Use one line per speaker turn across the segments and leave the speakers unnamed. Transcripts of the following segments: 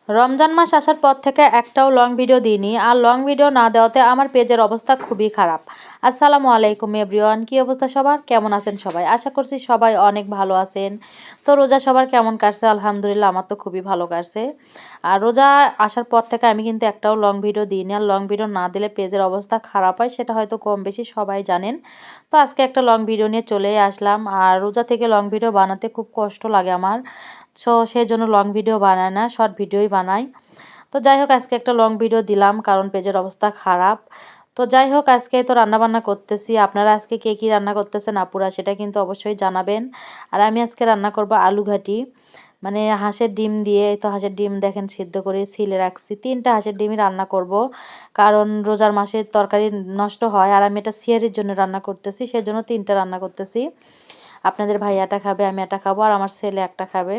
রমজান মাস আসার পর থেকে একটাও লং ভিডিও দিইনি, আর লং ভিডিও না দেওয়াতে আমার পেজের অবস্থা খুবই খারাপ। আসসালামু আলাইকুম এভরিওয়ান, কী অবস্থা সবার, কেমন আছেন সবাই? আশা করছি সবাই অনেক ভালো আছেন। তো রোজা সবার কেমন কাটছে? আলহামদুলিল্লাহ, আমার তো খুবই ভালো কাটছে। আর রোজা আসার পর থেকে আমি কিন্তু একটাও লং ভিডিও দিইনি, আর লং ভিডিও না দিলে পেজের অবস্থা খারাপ হয়, সেটা হয়তো কম বেশি সবাই জানেন। তো আজকে একটা লং ভিডিও নিয়ে চলে আসলাম। আর রোজা থেকে লং ভিডিও বানাতে খুব কষ্ট লাগে আমার, সো সেই জন্য লং ভিডিও বানাই না, শর্ট ভিডিওই বানাই। তো যাই হোক, আজকে একটা লং ভিডিও দিলাম কারণ পেজের অবস্থা খারাপ। তো যাই হোক, আজকে তো রান্নাবান্না করতেছি। আপনারা আজকে কে কী রান্না করতেছেন আপুরা, সেটা কিন্তু অবশ্যই জানাবেন। আর আমি আজকে রান্না করব আলু ঘাটি, মানে হাঁসের ডিম দিয়ে। তো হাঁসের ডিম দেখেন সিদ্ধ করে ছিলে রাখছি, 3টা হাঁসের ডিমই রান্না করব, কারণ রোজার মাসে তরকারি নষ্ট হয়। আর আমি এটা সিয়ারির জন্য রান্না করতেছি, সেজন্য 3টা রান্না করতেছি। আপনাদের ভাইয়াটা খাবে, আমি একটা খাবো, আর আমার ছেলে একটা খাবে।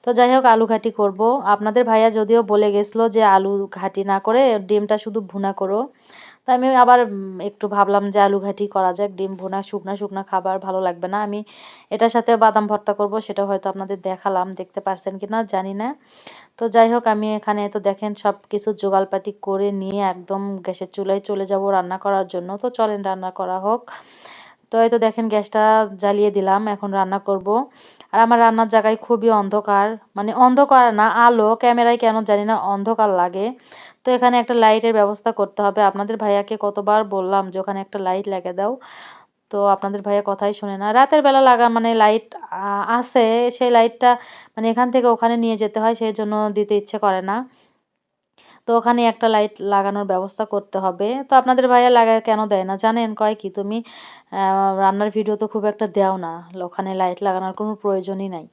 তো যাই হোক, আলু ঘাটি করব। আপনাদের ভাইয়া যদিও বলে গেছিলো যে আলু ঘাটি না করে ডিমটা শুধু ভুনা করো। তো আমি আবার একটু ভাবলাম যে আলু ঘাটি করা যাক, ডিম ভুনা, শুকনা শুকনা খাবার ভালো লাগবে না। আমি এটার সাথে বাদাম ভর্তা করব, সেটা হয়তো আপনাদের দেখালাম, দেখতে পারছেন কি না জানি না। তো যাই হোক, আমি এখানে তো দেখেন সব কিছু জোগাড়পাতি করে নিয়ে একদম গ্যাসের চুলায় চলে যাব রান্না করার জন্য। তো চলেন রান্না করা হোক। তো এই তো দেখেন গ্যাসটা জ্বালিয়ে দিলাম, এখন রান্না করব। আর আমার রান্নার জায়গায় খুবই অন্ধকার, মানে অন্ধকার না, আলো ক্যামেরায় কেন জানি না অন্ধকার লাগে। তো এখানে একটা লাইটের ব্যবস্থা করতে হবে। আপনাদের ভাইয়াকে কতবার বললাম যে ওখানে একটা লাইট লাগিয়ে দাও, তো আপনাদের ভাইয়া কথাই শুনে না। রাতের বেলা লাগা মানে লাইট আছে, সেই লাইটটা মানে এখান থেকে ওখানে নিয়ে যেতে হয়, সেই জন্য দিতে ইচ্ছে করে না। তো ওখানে একটা লাইট লাগানোর ব্যবস্থা করতে হবে। তো আপনাদের ভাইয়া লাগায় কেন দেয় না জানেন? কয় কি, তুমি রান্নার ভিডিও তো খুব একটা দাও না, ওখানে লাইট লাগানোর কোনো প্রয়োজনই নাই।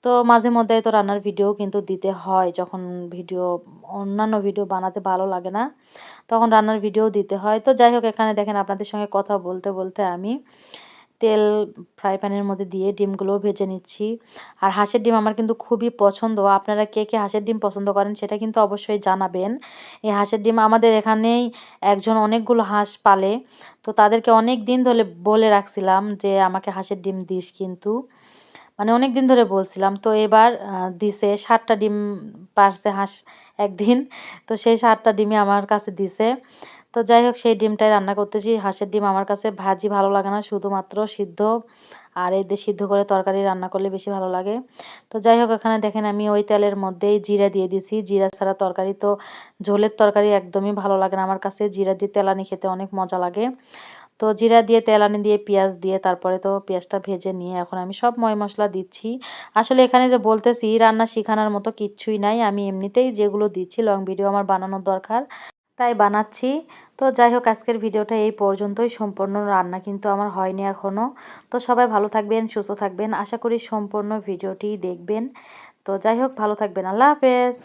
তো মাঝে মধ্যে তো রান্নার ভিডিও কিন্তু দিতে হয়, যখন ভিডিও অন্যান্য ভিডিও বানাতে ভালো লাগে না, তখন রান্নার ভিডিও দিতে হয়। তো যাই হোক, এখানে দেখেন আপনাদের সঙ্গে কথা বলতে বলতে আমি তেল ফ্রাই প্যানের মধ্যে দিয়ে ডিমগুলোও ভেজে নিচ্ছি। আর হাঁসের ডিম আমার কিন্তু খুবই পছন্দ। আপনারা কে কে হাঁসের ডিম পছন্দ করেন সেটা কিন্তু অবশ্যই জানাবেন। এই হাঁসের ডিম আমাদের এখানেই একজন অনেকগুলো হাঁস পালে, তো তাদেরকে অনেক দিন ধরে বলে রাখছিলাম যে আমাকে হাঁসের ডিম দিস কিন্তু, মানে অনেক দিন ধরে বলছিলাম। তো এবার দিছে 7টা ডিম পারছে হাঁস একদিন। তো সেই 7টা ডিমই আমার কাছে দিছে। তো যাই হোক, সেই ডিমটাই রান্না করতেছি। হাঁসের ডিম আমার কাছে ভাজি ভালো লাগে না, শুধুমাত্র সিদ্ধ। আর এই দিয়ে সিদ্ধ করে তরকারি রান্না করলে বেশি ভালো লাগে। তো যাই হোক, এখানে দেখেন আমি ওই তেলের মধ্যেই জিরা দিয়ে দিছি। জিরা ছাড়া তরকারি তো, ঝোলের তরকারি একদমই ভালো লাগে না আমার কাছে। জিরা দিয়ে তেলানি খেতে অনেক মজা লাগে। তো জিরা দিয়ে, তেলানি দিয়ে, পেঁয়াজ দিয়ে, তারপরে তো পেঁয়াজটা ভেজে নিয়ে এখন আমি সব ময় মশলা দিচ্ছি। আসলে এখানে যে বলতেছি রান্না শেখানোর মতো কিচ্ছুই নাই, আমি এমনিতেই যেগুলো দিচ্ছি লং ভিডিও আমার বানানোর দরকার তাই বানাচ্ছি। তো যাই হোক, আজকের ভিডিওটা এই পর্যন্তই। সম্পূর্ণ রান্না কিন্তু আমার হয়নি এখনও। তো সবাই ভালো থাকবেন, সুস্থ থাকবেন, আশা করি সম্পূর্ণ ভিডিওটি দেখবেন। তো যাই হোক, ভালো থাকবেন, আল্লাহ হাফেজ।